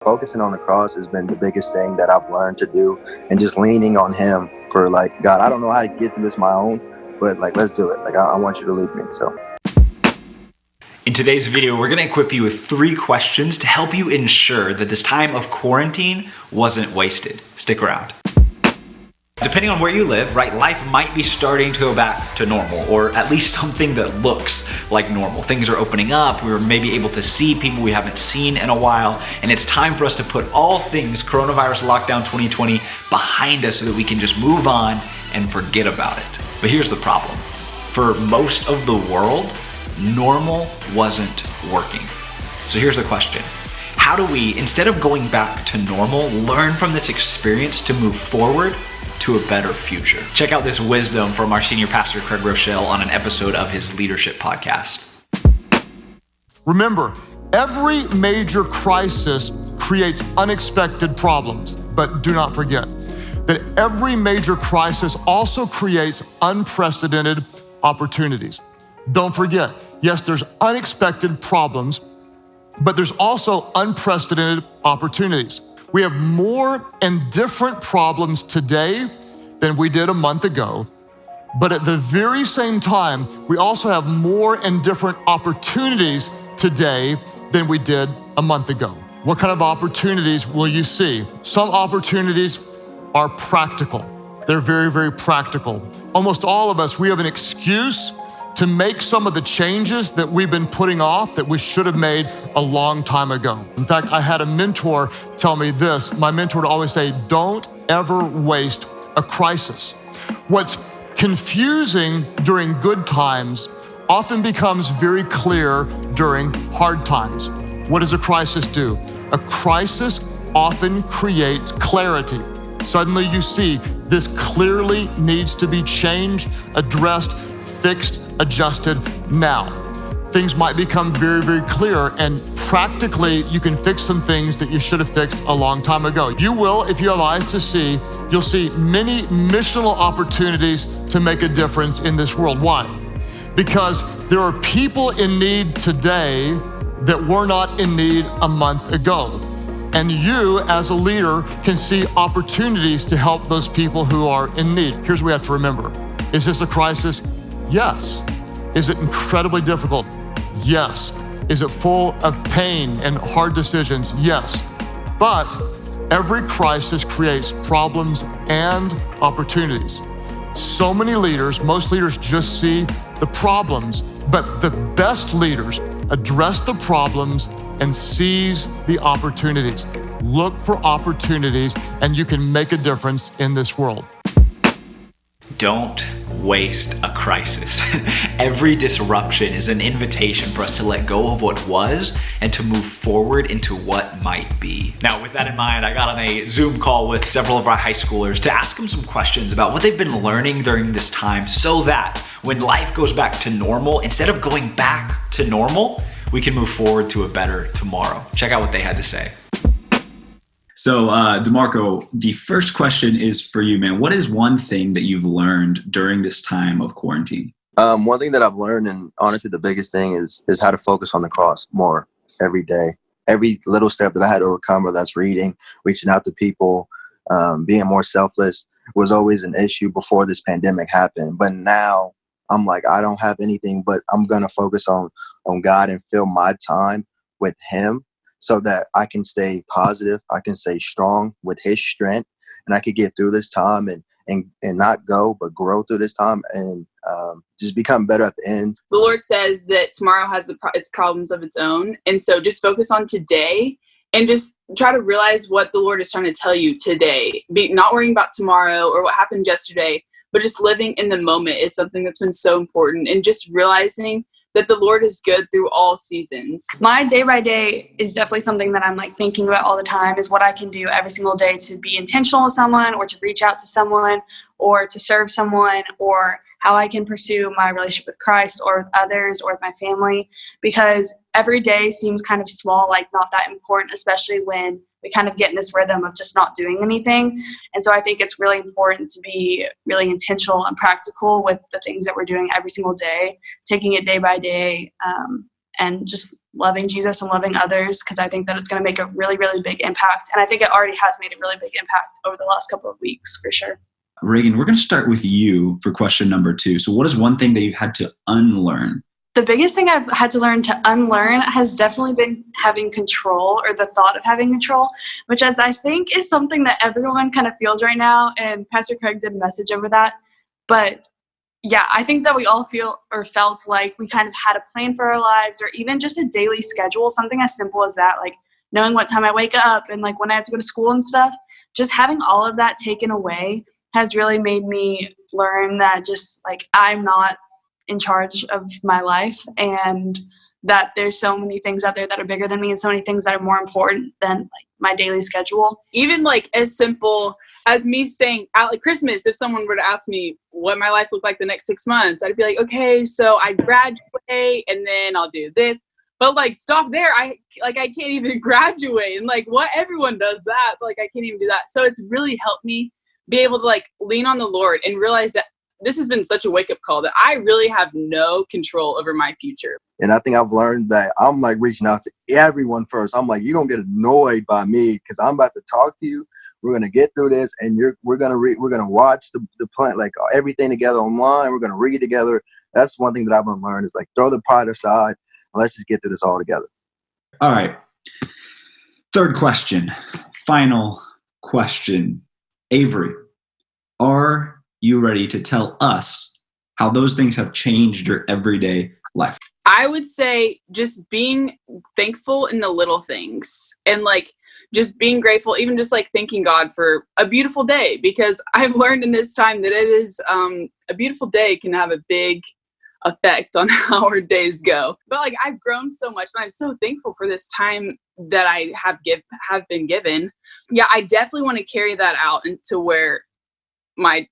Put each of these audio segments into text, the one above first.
Focusing on the cross has been the biggest thing that I've learned to do, and just leaning on him for like, God, I don't know how to get through this my own, but like, let's do it. Like, I want you to lead me. So in today's video, we're gonna equip you with 3 questions to help you ensure that this time of quarantine wasn't wasted. Stick around. Depending on where you live, right, life might be starting to go back to normal, or at least something that looks like normal. Things are opening up, we're maybe able to see people we haven't seen in a while, and it's time for us to put all things coronavirus lockdown 2020 behind us so that we can just move on and forget about it. But here's the problem. For most of the world, normal wasn't working. So here's the question. How do we, instead of going back to normal, learn from this experience to move forward to a better future? Check out this wisdom from our senior pastor, Craig Rochelle, on an episode of his leadership podcast. Remember, every major crisis creates unexpected problems, but do not forget that every major crisis also creates unprecedented opportunities. Don't forget, yes, there's unexpected problems, but there's also unprecedented opportunities. We have more and different problems today than we did a month ago, but at the very same time, we also have more and different opportunities today than we did a month ago. What kind of opportunities will you see? Some opportunities are practical. They're very, very practical. Almost all of us, we have an excuse to make some of the changes that we've been putting off that we should have made a long time ago. In fact, I had a mentor tell me this. My mentor would always say, don't ever waste a crisis. What's confusing during good times often becomes very clear during hard times. What does a crisis do? A crisis often creates clarity. Suddenly you see this clearly needs to be changed, addressed, fixed, adjusted now. Things might become very, very clear, and practically you can fix some things that you should have fixed a long time ago. You will, if you have eyes to see, you'll see many missional opportunities to make a difference in this world. Why? Because there are people in need today that were not in need a month ago. And you, as a leader, can see opportunities to help those people who are in need. Here's what we have to remember. Is this a crisis? Yes. Is it incredibly difficult? Yes. Is it full of pain and hard decisions? Yes. But every crisis creates problems and opportunities. So many leaders, most leaders just see the problems, but the best leaders address the problems and seize the opportunities. Look for opportunities and you can make a difference in this world. Don't waste a crisis. Every disruption is an invitation for us to let go of what was and to move forward into what might be. Now, with that in mind, I got on a Zoom call with several of our high schoolers to ask them some questions about what they've been learning during this time so that when life goes back to normal, instead of going back to normal, we can move forward to a better tomorrow. Check out what they had to say. So, DeMarco, the first question is for you, man. What is one thing that you've learned during this time of quarantine? one thing that I've learned, and honestly the biggest thing, is how to focus on the cross more every day. Every little step that I had to overcome, whether that's reading, reaching out to people, being more selfless, was always an issue before this pandemic happened. But now I'm like, I don't have anything, but I'm going to focus on God and fill my time with him so that I can stay positive. I can stay strong with his strength, and I could get through this time and not go, but grow through this time and just become better at the end. The Lord says that tomorrow has its problems of its own. And so just focus on today and just try to realize what the Lord is trying to tell you today. Not worrying about tomorrow or what happened yesterday, but just living in the moment is something that's been so important. And just realizing that the Lord is good through all seasons. My day by day is definitely something that I'm thinking about all the time, is what I can do every single day to be intentional with someone, or to reach out to someone, or to serve someone, or how I can pursue my relationship with Christ or with others or with my family, because every day seems kind of small, not that important, especially when we kind of get in this rhythm of just not doing anything. And so I think it's really important to be really intentional and practical with the things that we're doing every single day, taking it day by day, and just loving Jesus and loving others, because I think that it's going to make a really, really big impact. And I think it already has made a really big impact over the last couple of weeks, for sure. Reagan, we're going to start with you for question number 2. So what is one thing that you had to unlearn? The biggest thing I've had to learn to unlearn has definitely been having control, or the thought of having control, which I think is something that everyone kind of feels right now. And Pastor Craig did a message over that. But yeah, I think that we all feel or felt like we kind of had a plan for our lives, or even just a daily schedule, something as simple as that, like knowing what time I wake up and like when I have to go to school and stuff. Just having all of that taken away has really made me learn that just like I'm not in charge of my life, and that there's so many things out there that are bigger than me, and so many things that are more important than like my daily schedule. Even like as simple as me saying out like Christmas, if someone were to ask me what my life looked like the next 6 months, I'd be like, okay, so I graduate and then I'll do this. But like stop there. I can't even graduate, and like what everyone does that, but like I can't even do that. So it's really helped me be able to like lean on the Lord and realize that this has been such a wake-up call that I really have no control over my future. And I think I've learned that I'm like reaching out to everyone first. I'm like, you're going to get annoyed by me because I'm about to talk to you. We're going to get through this, and we're going to watch the plan, like everything together online. We're going to read together. That's one thing that I've learned is like throw the pride aside and let's just get through this all together. All right. Third question. Final question. Avery, are you ready to tell us how those things have changed your everyday life? I would say just being thankful in the little things, and like just being grateful, even just like thanking God for a beautiful day, because I've learned in this time that it is a beautiful day can have a big effect on how our days go. But like I've grown so much, and I'm so thankful for this time that I have been given. Yeah, I definitely want to carry that out into where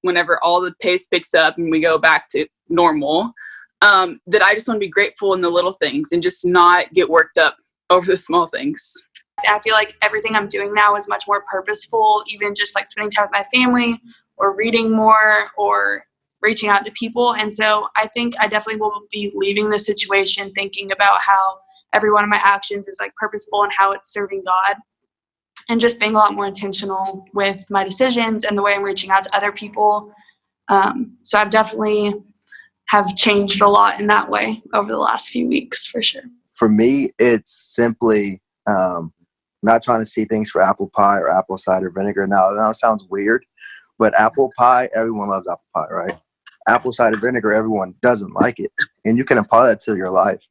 whenever all the pace picks up and we go back to normal, that I just want to be grateful in the little things and just not get worked up over the small things. I feel like everything I'm doing now is much more purposeful, even just like spending time with my family or reading more or reaching out to people. And so I think I definitely will be leaving the situation thinking about how every one of my actions is like purposeful and how it's serving God, and just being a lot more intentional with my decisions and the way I'm reaching out to other people. So I've definitely have changed a lot in that way over the last few weeks, for sure. For me, it's simply not trying to see things for apple pie or apple cider vinegar. Now it sounds weird, but apple pie, everyone loves apple pie, right? Apple cider vinegar, everyone doesn't like it. And you can apply that to your life.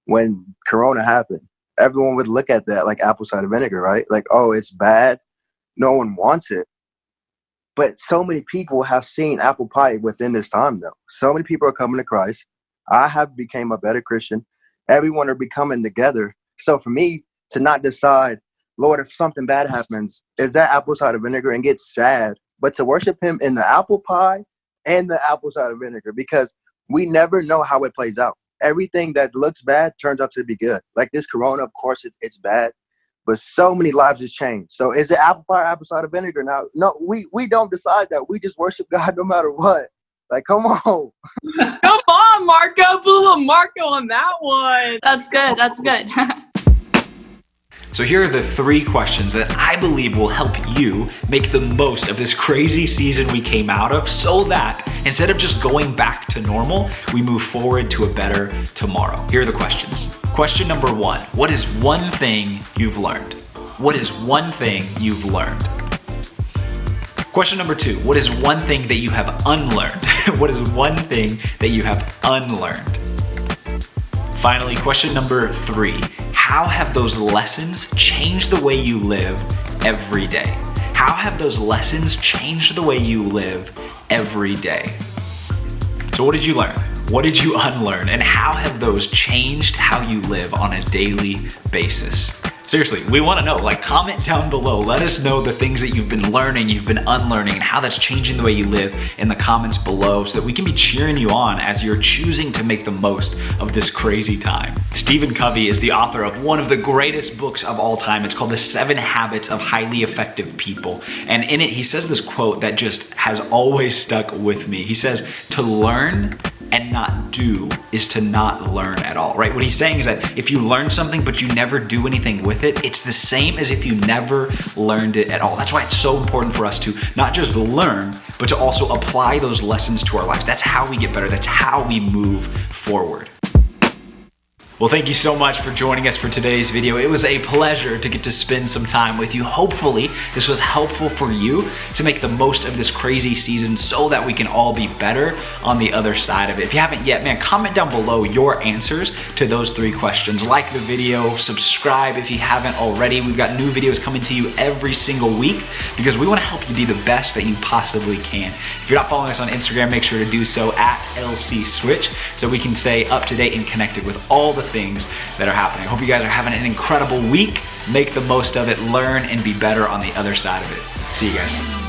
When Corona happened, everyone would look at that like apple cider vinegar, right? Like, oh, it's bad. No one wants it. But so many people have seen apple pie within this time, though. So many people are coming to Christ. I have become a better Christian. Everyone are becoming together. So for me to not decide, Lord, if something bad happens, is that apple cider vinegar, and get sad, but to worship him in the apple pie and the apple cider vinegar, because we never know how it plays out. Everything that looks bad turns out to be good. Like this Corona, of course, it's bad, but so many lives has changed. So is it apple pie, apple cider vinegar? Now, no, we don't decide that. We just worship God no matter what. Like, come on. Come on, Marco. Put a little Marco on that one. That's good. That's good. So here are the 3 questions that I believe will help you make the most of this crazy season we came out of, so that instead of just going back to normal, we move forward to a better tomorrow. Here are the questions. Question number 1, what is one thing you've learned? What is one thing you've learned? Question number 2, what is one thing that you have unlearned? What is one thing that you have unlearned? Finally, question number 3, how have those lessons changed the way you live every day? How have those lessons changed the way you live every day? So what did you learn? What did you unlearn? And how have those changed how you live on a daily basis? Seriously, we want to know. Like, comment down below. Let us know the things that you've been learning, you've been unlearning, and how that's changing the way you live in the comments below, so that we can be cheering you on as you're choosing to make the most of this crazy time. Stephen Covey is the author of one of the greatest books of all time. It's called The 7 Habits of Highly Effective People. And in it, he says this quote that just has always stuck with me. He says, to learn and not do is to not learn at all, right? What he's saying is that if you learn something but you never do anything with it, it's the same as if you never learned it at all. That's why it's so important for us to not just learn, but to also apply those lessons to our lives. That's how we get better. That's how we move forward. Well, thank you so much for joining us for today's video. It was a pleasure to get to spend some time with you. Hopefully, this was helpful for you to make the most of this crazy season so that we can all be better on the other side of it. If you haven't yet, man, comment down below your answers to those 3 questions. Like the video, subscribe if you haven't already. We've got new videos coming to you every single week because we want to help you be the best that you possibly can. If you're not following us on Instagram, make sure to do so at LC Switch so we can stay up to date and connected with all the things that are happening. I hope you guys are having an incredible week. Make the most of it, learn, and be better on the other side of it. See you guys.